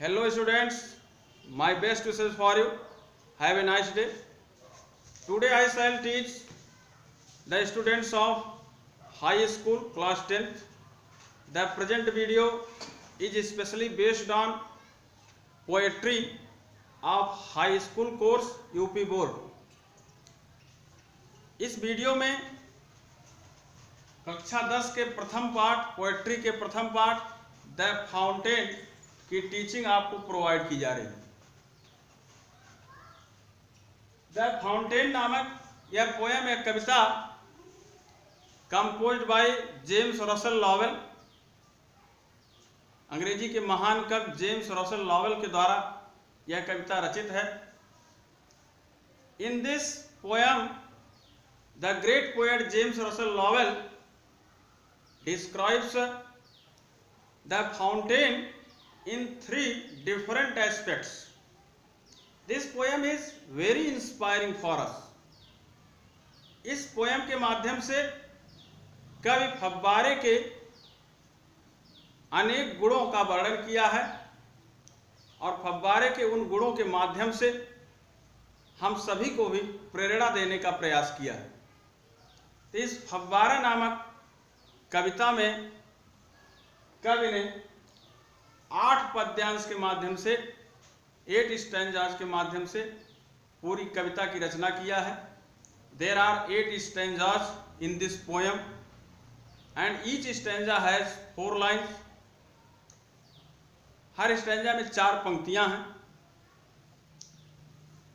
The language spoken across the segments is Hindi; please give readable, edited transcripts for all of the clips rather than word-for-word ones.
Hello students, my best wishes for you. Have a nice day. Today I shall teach the students of high school class 10th. The present video is especially based on poetry of high school course UP board. इस वीडियो में कक्षा 10 के प्रथम पाठ पोएट्री के प्रथम पाठ द फाउंटेन की टीचिंग आपको प्रोवाइड की जा रही है। द फाउंटेन नामक यह पोयम एक कविता composed by James Russell Lowell, अंग्रेजी के महान कवि जेम्स रसल लॉवेल के द्वारा यह कविता रचित है। In this poem the great poet James Russell Lowell describes the fountain in three different aspects. This poem is very inspiring for us. इस पोयम के माध्यम से कवि फव्वारे के अनेक गुणों का वर्णन किया है और फव्वारे के उन गुणों के माध्यम से हम सभी को भी प्रेरणा देने का प्रयास किया है। तो इस फव्वारा नामक कविता में कवि ने 8 पद्यांश के माध्यम से 8 स्टैंजाज के माध्यम से पूरी कविता की रचना किया है। There are 8 stanzas in this poem and each stanza has 4 lines. हर स्टैंजा में 4 पंक्तियां हैं।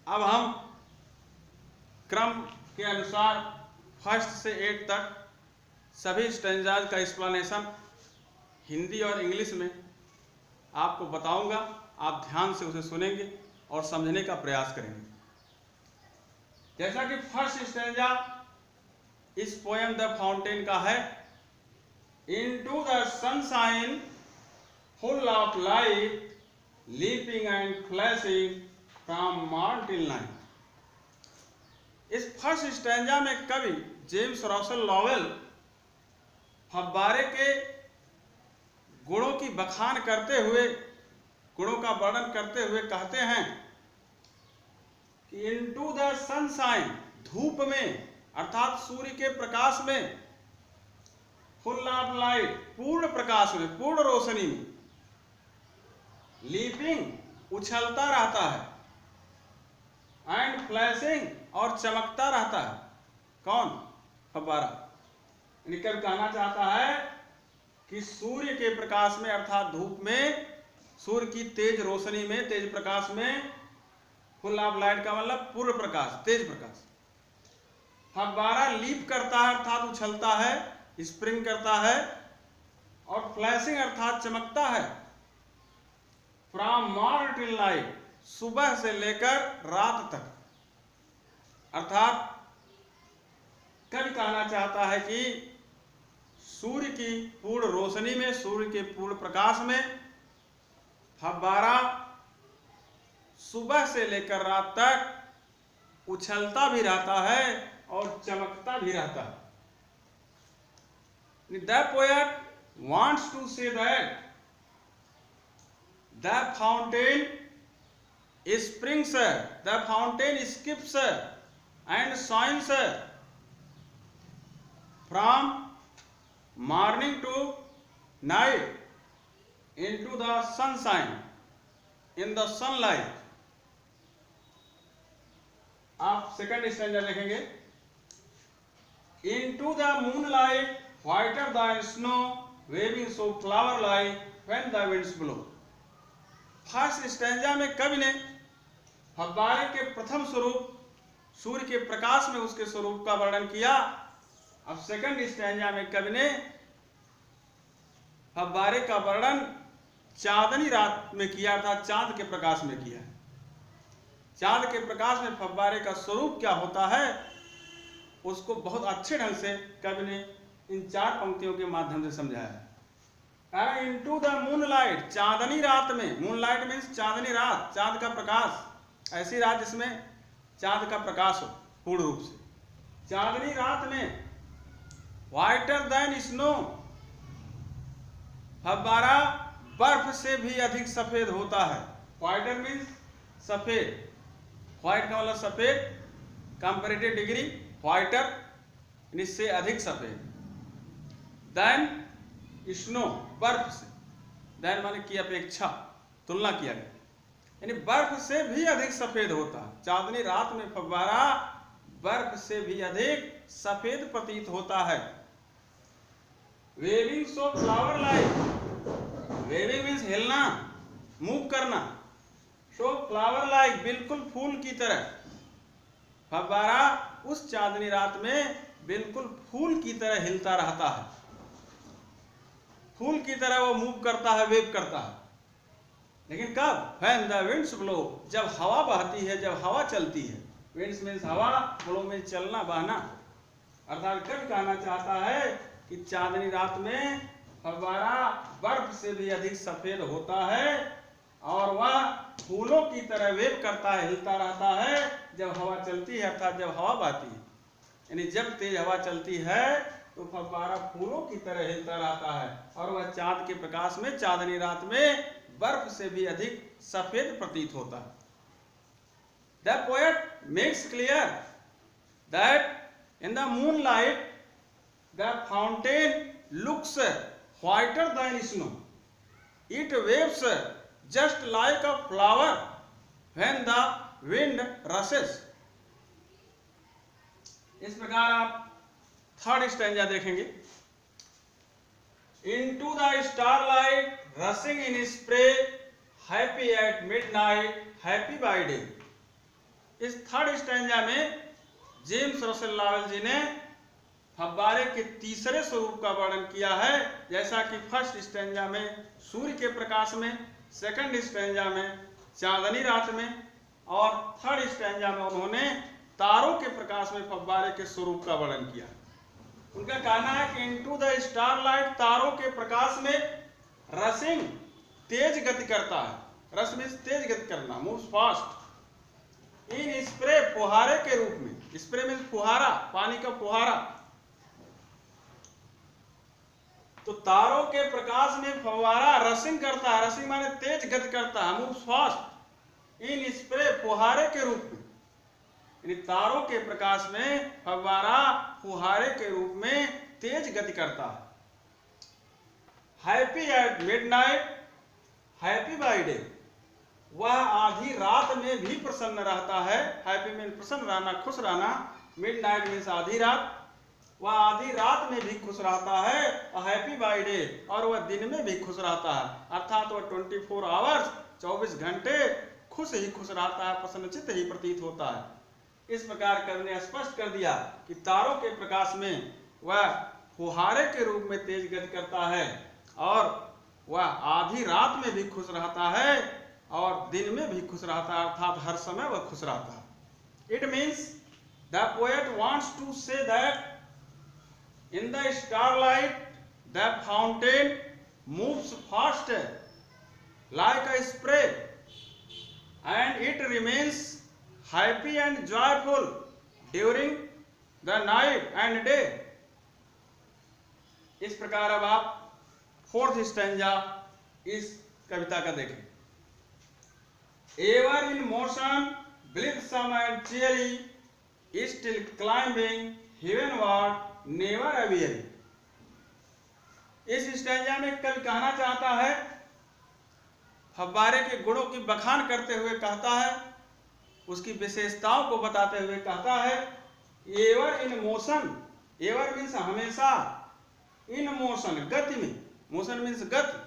अब हम क्रम के अनुसार फर्स्ट से 8 तक सभी स्टैंजाज का एक्सप्लेनेशन हिंदी और इंग्लिश में आपको बताऊंगा। आप ध्यान से उसे सुनेंगे और समझने का प्रयास करेंगे। जैसा कि फर्स्ट स्टैंजा इस पोयम द फाउंटेन का है, into the sunshine full of light leaping and flashing from morn till night. इस फर्स्ट स्टैंजा में कवि जेम्स रसल लॉवेल फव्वारे के गुणों की बखान करते हुए, गुणों का वर्णन करते हुए कहते हैं कि इनटू द सनशाइन, धूप में अर्थात सूर्य के प्रकाश में, फुल ऑफ लाइट, पूर्ण प्रकाश में, पूर्ण रोशनी में, लीपिंग, उछलता रहता है, एंड फ्लैशिंग, और चमकता रहता है। कौन? फव्वारा। कवि कहना चाहता है कि सूर्य के प्रकाश में अर्थात धूप में, सूर्य की तेज रोशनी में, तेज प्रकाश में, फुल ऑफ लाइट का मतलब पूर्ण प्रकाश, तेज प्रकाश। फव्वारा लीप करता है अर्थात उछलता है, स्प्रिंग करता है, और फ्लैशिंग अर्थात चमकता है। फ्रॉम मॉर्न टिल नाइट, सुबह से लेकर रात तक। अर्थात कवि कहना चाहता है कि सूर्य की पूर्ण रोशनी में, सूर्य के पूर्ण प्रकाश में फव्वारा सुबह से लेकर रात तक उछलता भी रहता है और चमकता भी रहता है। The poet wants to say that the fountain springs, the fountain skips and shines from morning to night into the sunshine, in the sunlight. आप सेकंड स्टैंजा लिखेंगे, into the moonlight whiter than snow waving so flower like when the winds blow. First stanza में कवि ने फव्वारे के प्रथम स्वरूप सूर्य के प्रकाश में उसके स्वरूप का वर्णन किया। अब सेकंड स्टैंजा में कवि ने फव्वारे का वर्णन चांदनी रात में किया था, चांद के प्रकाश में किया। चांद के प्रकाश में फव्वारे का स्वरूप क्या होता है उसको बहुत अच्छे ढंग से कवि ने इन 4 पंक्तियों के माध्यम से समझाया। इनटू द मूनलाइट, चांदनी रात में, मूनलाइट मीन्स चांदनी रात, चांद का प्रकाश, ऐसी रात जिसमें चांद का प्रकाश हो पूर्ण रूप से, चांदनी रात में। व्हाइटर देन स्नो, फव्वारा बर्फ से भी अधिक सफेद होता है। व्हाइटर मीन्स सफेद, व्हाइट का मतलब सफेद, कंपैरेटिव डिग्री व्हाइटर इससे अधिक सफेद। देन स्नो, बर्फ से, देन माने की अपेक्षा, तुलना किया गया, यानी बर्फ से भी अधिक सफेद होता है। चांदनी रात में फव्वारा बर्फ से भी अधिक सफेद प्रतीत होता है। Waving so flower like, waving means हिलना, मूव करना, सो फ्लावर लाइक बिल्कुल फूल की तरह, फव्वारा उस चांदनी रात में बिल्कुल फूल की तरह हिलता रहता है, फूल की तरह वो मूव करता है, वेव करता है। लेकिन कब? When the winds blow, जब हवा बहती है, जब हवा चलती है। winds मीन्स हवा, blow में चलना, बहना। अर्थात कवि कहना चाहता है कि चांदनी रात में फव्वारा बर्फ से भी अधिक सफेद होता है और वह फूलों की तरह वेव करता है, हिलता रहता है जब हवा चलती है, अर्थात जब हवा बहती है। यानी जब तेज हवा चलती है तो फव्वारा फूलों की तरह हिलता रहता है और वह चांद के प्रकाश में, चांदनी रात में बर्फ से भी अधिक सफेद प्रतीत होता है। The poet makes clear that in the moonlight the fountain looks whiter than snow. It waves just like a flower when the wind rushes. इस प्रकार आप थर्ड स्टैंजा देखेंगे। Into the starlight, rushing in spray, happy at midnight, happy by day. इस थर्ड स्टैंजा में जेम्स रसेल लॉवेल जी ने फव्वारे के तीसरे स्वरूप का वर्णन किया है। जैसा कि फर्स्ट स्टैंजा में सूर्य के प्रकाश में, सेकंड स्टैंजा में चांदनी रात में और थर्ड स्टैंजा में उन्होंने तारों के प्रकाश में फव्वारे के स्वरूप का वर्णन किया। उनका कहना है कि इनटू द स्टारलाइट, तारों के प्रकाश में, रसिंग तेज गति करता है, रस मीन्स तेज गति करना, मूव्स फास्ट, इन स्प्रे फुहारे के रूप में, स्प्रे मीन्स फुहारा, पानी का फुहारा। तो तारों के प्रकाश में फव्वारा रसिंग करता है, रसिंग माने तेज गति करता है, मूव्स फास्ट, इन स्प्रे फुहारे के रूप में, यानी तारों के प्रकाश में फव्वारा फुहारे के रूप में तेज गति करता है। Happy at midnight, happy by day, वह आधी रात में भी प्रसन्न रहता है। हैप्पी मीन प्रसन्न रहना, खुश रहना, मिडनाइट मीन्स आधी रात, वह आधी रात में भी खुश रहता है। और हैप्पी बाय डे, और वह दिन में भी खुश रहता है, अर्थात वह 24 आवर्स 24 घंटे खुश ही खुश रहता है, प्रसन्नचित्त ही प्रतीत होता है। इस प्रकार कवि ने स्पष्ट कर दिया कि तारों के प्रकाश में वह फुहारे के रूप में तेज गति करता है और वह आधी रात में भी खुश रहता है और दिन में भी खुश रहता है, अर्थात हर समय वह खुश रहता है। It means the poet wants to say that in the starlight the fountain moves fast like a spray and it remains happy and joyful during the night and day. इस प्रकार अब आप फोर्थ स्टैंजा इस कविता का देखें। Ever in motion, blithesome and cheery, still climbing heavenward, never weary. इस स्टैंजा में कवि कहना चाहता है, फव्वारे के गुणों की बखान करते हुए कहता है, उसकी विशेषताओं को बताते हुए कहता है, ever in motion, ever means हमेशा, इन मोशन गति में, मोशन मीन्स गति,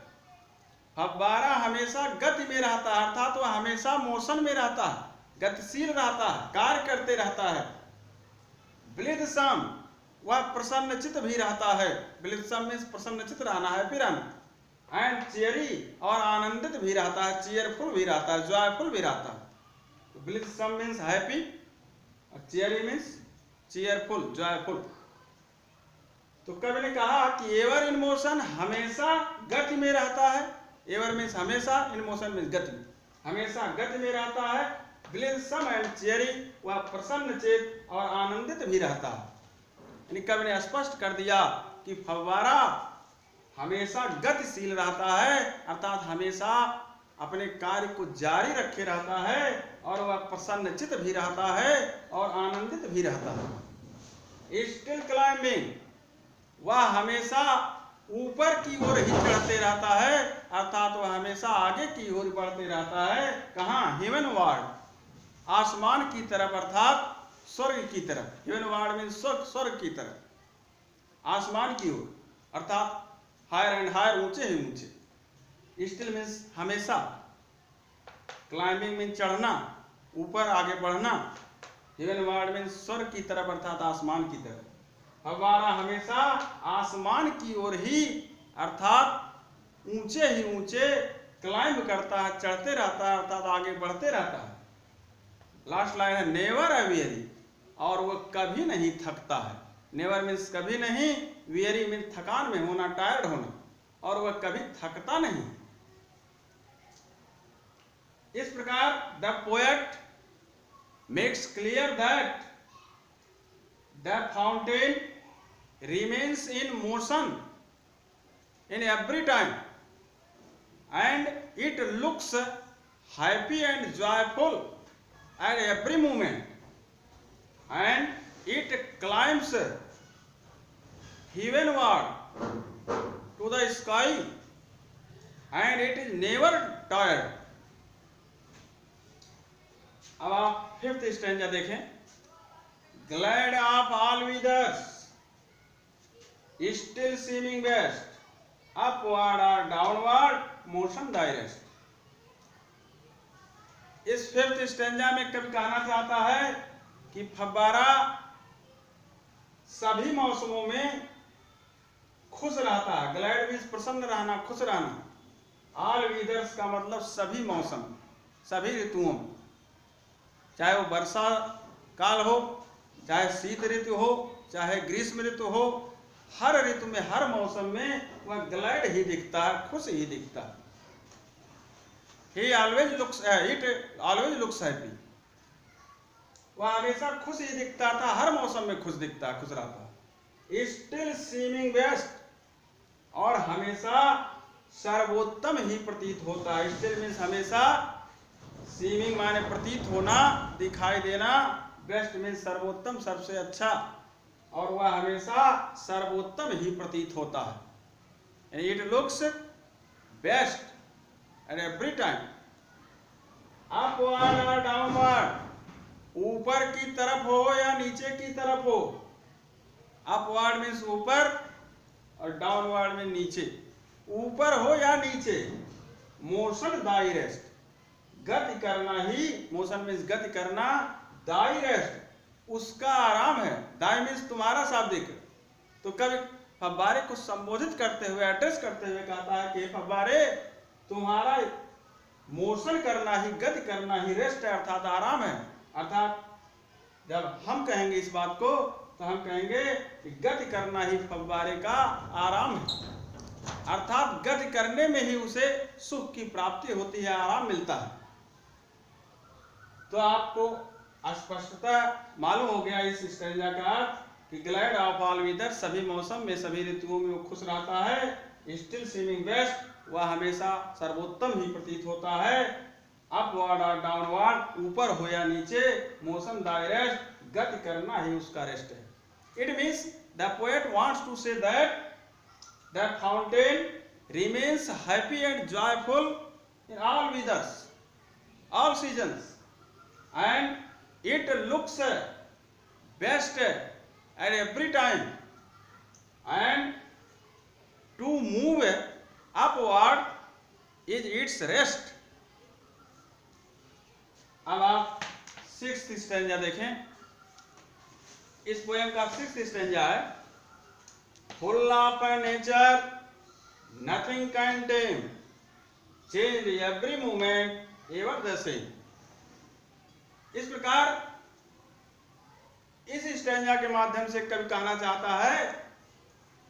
फव्वारा हमेशा गति में रहता है, अर्थात वह हमेशा मोशन में रहता है, गतिशील रहता है, कार्य करते रहता है। ब्लिथसम, वह प्रसन्नचित्त भी रहता है, ब्लिथसम मीन्स प्रसन्नचित्त रहना है, फिर एंड चेयरी, और आनंदित भी रहता है, चेयरफुल भी रहता है, जॉयफुल भी रहता है। ब्लिथसम मीन्स हैप्पी और चेयरी मीन्स चेयरफुल, जॉयफुल। तो कवि ने कहा कि एवर इन मोशन, हमेशा गति में रहता है, एवर मीन्स हमेशा, इन मोशन मीन्स गति में, हमेशा गति में रहता है। ब्लिथसम एंड चेयरी, वह प्रसन्न चेत और आनंदित भी रहता है। यानी कवि ने स्पष्ट कर दिया कि फव्वारा हमेशा गतिशील रहता है, अर्थात हमेशा अपने कार्य को जारी रखे रहता है, और वह प्रसन्नचित भी रहता है और आनंदित भी रहता है। स्टिल क्लाइंबिंग, वह हमेशा ऊपर की ओर ही चढ़ते रहता है, अर्थात वह हमेशा आगे की ओर बढ़ते रहता है। कहाँ? हेवन वार्ड, आसमान की तरफ, अर्थात स्वर्ग की तरफ। हेवन वार्ड में स्वर्ग की तरफ, आसमान की ओर, अर्थात हायर एंड हायर, ऊंचे ही ऊंचे। स्टिल मीन्स हमेशा, क्लाइंबिंग मीन्स चढ़ना, ऊपर आगे बढ़ना, हेवन वार्ड मीन्स स्वर्ग की तरफ, अर्थात आसमान की तरफ। फव्वारा हमेशा आसमान की ओर ही, अर्थात ऊंचे ही ऊंचे क्लाइंब करता है, चढ़ते रहता है, अर्थात आगे बढ़ते रहता है। लास्ट लाइन है नेवर अ वेरी, और वह कभी नहीं थकता है। नेवर मीन्स कभी नहीं, वेरी मीन्स थकान में होना, टायर्ड होना, और वह कभी थकता नहीं। इस प्रकार the poet makes clear that the fountain remains in motion in every time, and it looks happy and joyful at every moment, and it climbs heavenward to the sky, and it is never tired. अब आप फिफ्थ स्टैंजा देखें। Glad of all weathers, still seeming best, upward or downward motion thy rest। इस फिफ्थ स्टैंजा में कवि कहना चाहता है कि फव्वारा सभी मौसमों में खुश रहता है। ग्लैड मीन्स प्रसन्न रहना, खुश रहना। ऑल वीदर्स का मतलब सभी मौसम, सभी ऋतुओं, चाहे वो वर्षा काल हो, चाहे शीत ऋतु हो, चाहे ग्रीष्म ऋतु हो, हर ऋतु में, हर मौसम में वह ग्लैड ही दिखता है, खुश ही दिखता है। He always looks, it always looks happy। वह हमेशा खुश ही दिखता था, हर मौसम में खुश दिखता है, खुश रहता है। Still seeming best, और हमेशा सर्वोत्तम ही प्रतीत होता है। Still means हमेशा, seeming माने प्रतीत होना, दिखाई देना, बेस्ट मीन्स सर्वोत्तम, सबसे अच्छा, और वह हमेशा सर्वोत्तम ही प्रतीत होता है। It looks best at every time, upward और डाउनवर्ड, ऊपर की तरफ हो या नीचे की तरफ हो। अपवर्ड मीन्स ऊपर और डाउनवर्ड में नीचे, ऊपर हो या नीचे। मोशन दाई रेस्ट, गति करना ही, मोशन मीन्स गति करना, दाई रेस्ट उसका आराम है। दाई मीन्स तुम्हारा शाब्दिक। तो कभी फव्वारे को संबोधित करते हुए, एड्रेस करते हुए कहता है कि फव्वारे तुम्हारा मोशन करना ही, गति करना ही रेस्ट है, अर्थात आराम है। अर्थात जब हम कहेंगे इस बात को तो हम कहेंगे कि गति करना ही फव्वारे का आराम है, अर्थात गति करने में ही उसे सुख की प्राप्ति होती है, आराम मिलता है। तो आपको स्पष्टता मालूम हो गया इस स्टैंजा का कि ग्लैड ऑफ ऑल वेदर, सभी मौसम में, सभी ऋतुओं में वो खुश रहता है। स्टिल सीमिंग बेस्ट, वह हमेशा सर्वोत्तम ही प्रतीत होता है। अपवर्ड और डाउनवर्ड, ऊपर हो या नीचे, मोशन दाई रेस्ट, गति करना ही उसका रेस्ट है। It means the poet wants to say that the fountain remains happy and joyful in all weathers, all seasons, and it looks best at every time, and to move upward is its rest। अब आप सिक्स्थ स्टैंजा देखें। इस पोएम का सिक्स्थ स्टैंजा है, full of nature nothing can time, change every moment ever the same. इस प्रकार इस स्टैंजा के माध्यम से कवि कहना चाहता है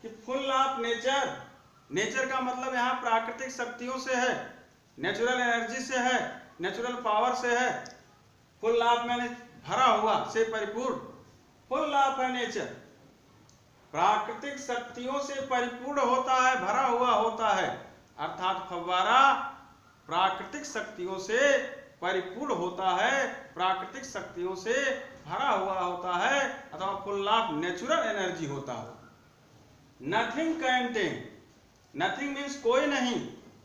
कि फुल ऑफ नेचर, नेचर का मतलब यहाँ प्राकृतिक शक्तियों से है, नेचुरल एनर्जी से है, नेचुरल पावर से है। फुल ऑफ मैंने भरा हुआ, से परिपूर्ण, फुल ऑफ है नेचर, प्राकृतिक शक्तियों से परिपूर्ण होता है, भरा हुआ होता है। अर्थात फव्वारा प्राकृतिक शक्तियों से परिपूर्ण होता है, प्राकृतिक शक्तियों से भरा हुआ होता है, अथवा फुल ऑफ नेचुरल एनर्जी होता है। Nothing can time, nothing means कोई नहीं,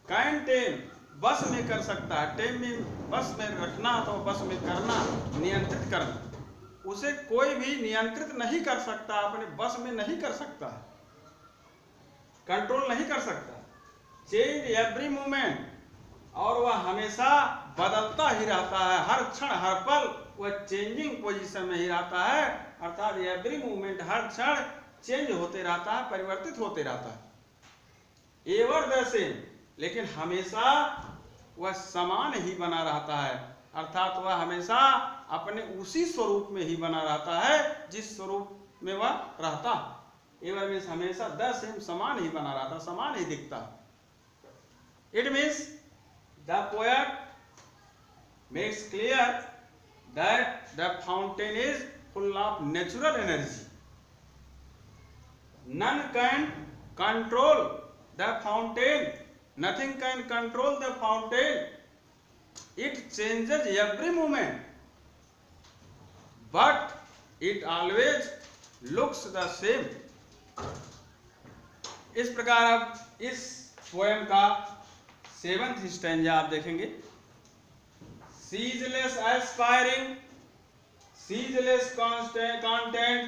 कैन टेम बस में कर सकता है, टेम में बस में रखना अथवा बस में करना, नियंत्रित करना। उसे कोई भी नियंत्रित नहीं कर सकता, अपने बस में नहीं कर सकता, कंट्रोल नहीं कर सकता। चेंज एवरी मोमेंट, और वह हमेशा बदलता ही रहता है, हर क्षण हर पल वह चेंजिंग पोजीशन में ही रहता है। अर्थात एवरी मोमेंट, हर क्षण चेंज होते रहता है, परिवर्तित होते रहता है। एवर द सेम, लेकिन हमेशा वह समान ही बना रहता है। अर्थात वह हमेशा अपने उसी स्वरूप में ही बना रहता है जिस स्वरूप में वह रहता। एवर मीन्स हमेशा, द सेम समान ही बना रहता, समान ही दिखता। It means the poet makes clear that the fountain is full of natural energy. None can control the fountain, nothing can control the fountain, it changes every moment, but it always looks the same। इस प्रकार अब इस पोएम का 7th स्टैंजा आप देखेंगे। ceaseless aspiring, ceaseless content,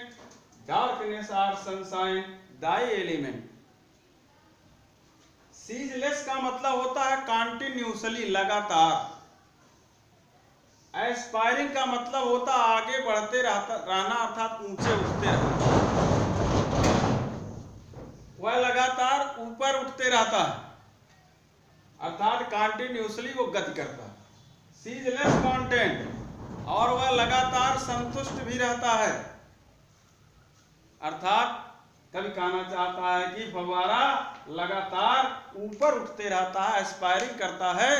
darkness or sunshine, thy element। Ceaseless का मतलब होता है कॉन्टिन्यूसली, लगातार। एस्पायरिंग का मतलब होता है आगे बढ़ते रहना, अर्थात ऊंचे उठते रहना। वह लगातार ऊपर उठते रहता है, अर्थात कॉन्टिन्यूसली वो गति करता है। सीजलेस कंटेंट, और वह लगातार संतुष्ट भी रहता है। अर्थात कभी कहना चाहता है कि फव्वारा लगातार ऊपर उठते रहता है, एस्पायरिंग करता है,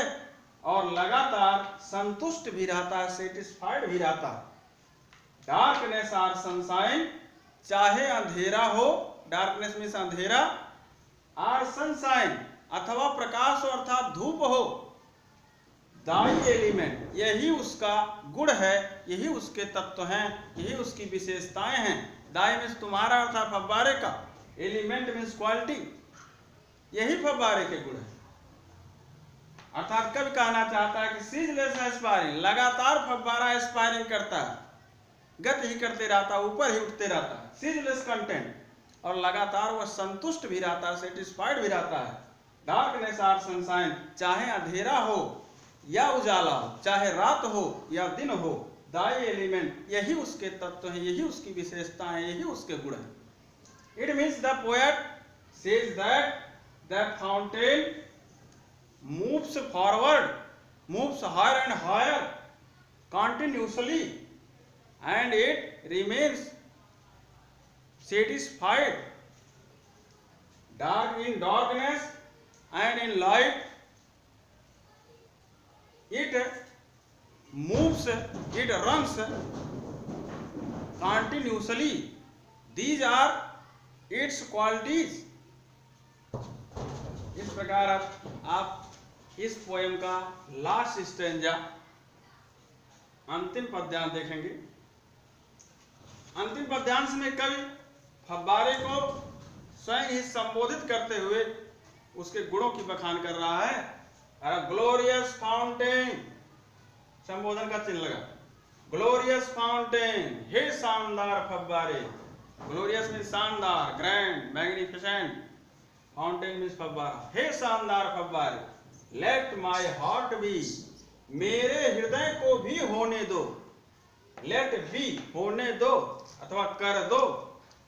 और लगातार संतुष्ट भी रहता है, सेटिस्फाइड भी रहता है। डार्कनेस और सनशाइन, चाहे अंधेरा हो, डार्कनेस मीन्स अंधेरा, और सनशाइन अथवा प्रकाश हो अर्थात धूप हो। दाई एलिमेंट, यही उसका गुण है, यही उसके तत्व हैं, यही उसकी विशेषताएं हैं। दाई मीन्स तुम्हारा अर्थात फव्वारे का, एलिमेंट मीन्स क्वालिटी, यही फव्वारे के गुण है। अर्थात कभी कहना चाहता है कि सीजलेस एस्पायरिंग, लगातार फव्वारा एस्पायरिंग करता है, गति ही करते रहता है, ऊपर ही उठते रहता है। सीजलेस कंटेंट, और लगातार वह संतुष्ट भी रहता है, सेटिस्फाइड भी रहता है। डार्कनेस और सनशाइन, चाहे अंधेरा हो या उजाला हो, चाहे रात हो या दिन हो, दाई एलिमेंट, यही उसके तत्व हैं, यही उसकी विशेषता है, यही उसके गुण हैं। It means the poet says that the fountain moves forward, moves higher and higher continuously, and it remains satisfied, dark in darkness and in light, it moves, it runs continuously, these are its qualities। इस प्रकार आप इस पोएम का लास्ट स्टैंजा, अंतिम पद्यांश देखेंगे। अंतिम पद्यांश में कवि फव्वारे को स्वयं ही संबोधित करते हुए उसके गुणों की बखान कर रहा है। ग्लोरियस फाउंटेन, संबोधन का चिन्ह लगा, ग्लोरियस फाउंटेन, हे शानदार फव्वारे। ग्लोरियस मीन्स शानदार, ग्रैंड, मैग्निफिसेंट, फाउंटेन मीन्स फव्वारा। हे शानदार फव्वारे, लेट माई हार्ट बी, मेरे हृदय को भी होने दो, लेट बी होने दो अथवा कर दो,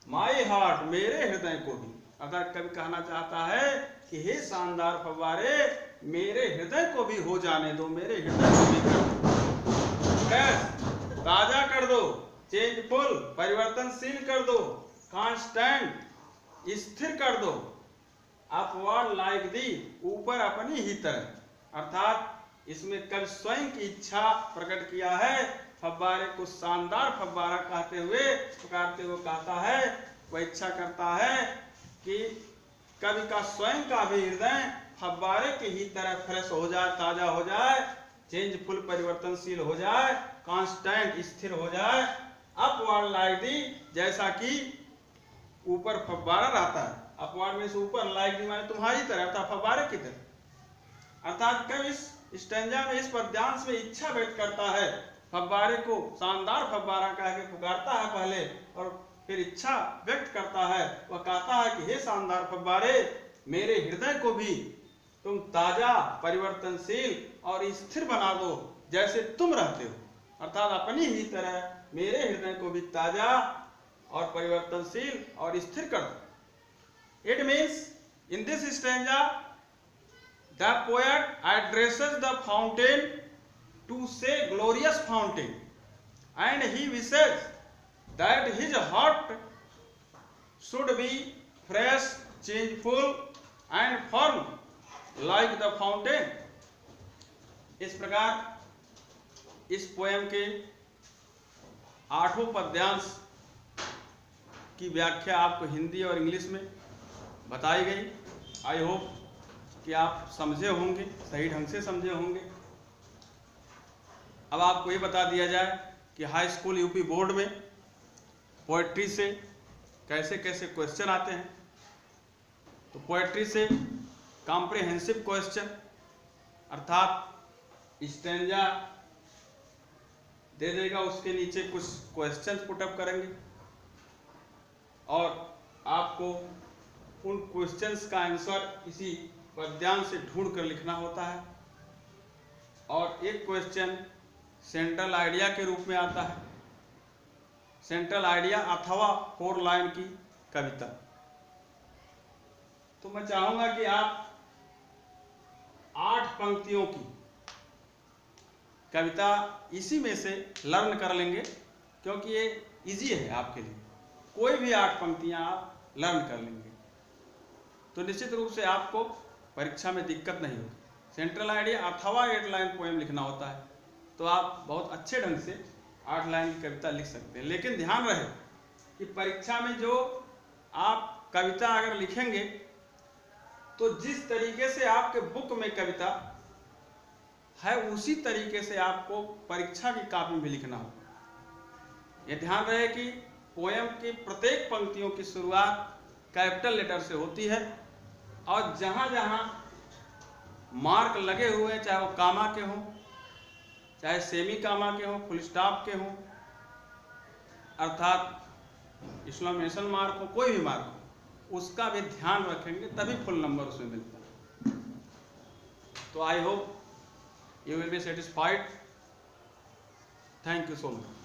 माई हार्ट मेरे हृदय को भी। अर्थात कभी कहना चाहता है कि हे शानदार फव्वारे, मेरे हृदय को भी हो जाने दो, मेरे हृदय को भी कर दो, ताजा कर दो, चेंजफुल परिवर्तनशील कर दो, कांस्टेंट स्थिर कर दो, अपवर्ड लाइक दी ऊपर अपनी ही तरह। अर्थात इसमें कवि स्वयं की इच्छा प्रकट किया है। फव्वारे को शानदार फव्वारा कहते हुए पुकारते हुए कहता है वह इच्छा करता है कि कवि का स्वयं का भी हृदय फव्वारे की ही तरह फ्रेश हो जाए, ताजा हो जाए, चेंजफुल परिवर्तनशील हो जाए, कांस्टेंट स्थिर हो जाए, अपवर्ड लाइक दी, जैसा कि ऊपर फव्वारा रहता है। अपवर्ड में से ऊपर, लाइक दी माने तुम्हारी तरह, अर्थात फव्वारे की तरह। अर्थात कवि इस स्टैंजा में, इस पद्यांश में इच्छा व्यक्त करता है, फव्वारे को शानदार फव्वारा कह के पुकारता है पहले, और फिर इच्छा व्यक्त करता है। वह कहता है कि हे शानदार फव्वारे, मेरे हृदय को भी तुम ताजा, परिवर्तनशील और स्थिर बना दो, जैसे तुम रहते हो। अर्थात अपनी ही तरह मेरे हृदय को भी ताजा और परिवर्तनशील और स्थिर कर दो। It means in this stanza the poet addresses the fountain to say glorious fountain, and he wishes that his heart should be fresh, changeful and firm like the fountain। इस प्रकार इस पोएम के 8 पद्यांश की व्याख्या आपको हिंदी और इंग्लिश में बताई गई। आई होप कि आप समझे होंगे, सही ढंग से समझे होंगे। अब आपको ये बता दिया जाए कि हाई स्कूल यूपी बोर्ड में पोएट्री से कैसे कैसे क्वेश्चन आते हैं। तो पोएट्री से कॉम्प्रिहेंसिव क्वेश्चन, अर्थात स्टैंजा दे देगा, उसके नीचे कुछ क्वेश्चन पुटअप करेंगे और आपको उन क्वेश्चंस का आंसर इसी पद्यांश से ढूंढ कर लिखना होता है। और एक क्वेश्चन सेंट्रल आइडिया के रूप में आता है, सेंट्रल आइडिया अथवा 4 लाइन की कविता। तो मैं चाहूंगा कि आप 8 पंक्तियों की कविता इसी में से लर्न कर लेंगे, क्योंकि ये इजी है आपके लिए। कोई भी 8 पंक्तियां आप लर्न कर लेंगे तो निश्चित रूप से आपको परीक्षा में दिक्कत नहीं होगी। सेंट्रल आइडिया अथवा 8 लाइन पोएम लिखना होता है, तो आप बहुत अच्छे ढंग से 8 लाइन की कविता लिख सकते हैं। लेकिन ध्यान रहे कि परीक्षा में जो आप कविता अगर लिखेंगे तो जिस तरीके से आपके बुक में कविता है उसी तरीके से आपको परीक्षा की कॉपी में लिखना होगा। यह ध्यान रहे कि पोएम की प्रत्येक पंक्तियों की शुरुआत कैपिटल लेटर से होती है, और जहां जहां मार्क लगे हुए हैं, चाहे वो कामा के हों, चाहे सेमी कामा के हों, फुल स्टॉप के हों, अर्थात एक्सक्लेमेशन मार्क हो, कोई भी मार्क हो, उसका भी ध्यान रखेंगे, तभी फुल नंबर उसमें मिलता है। तो I hope you will be satisfied. Thank you so much.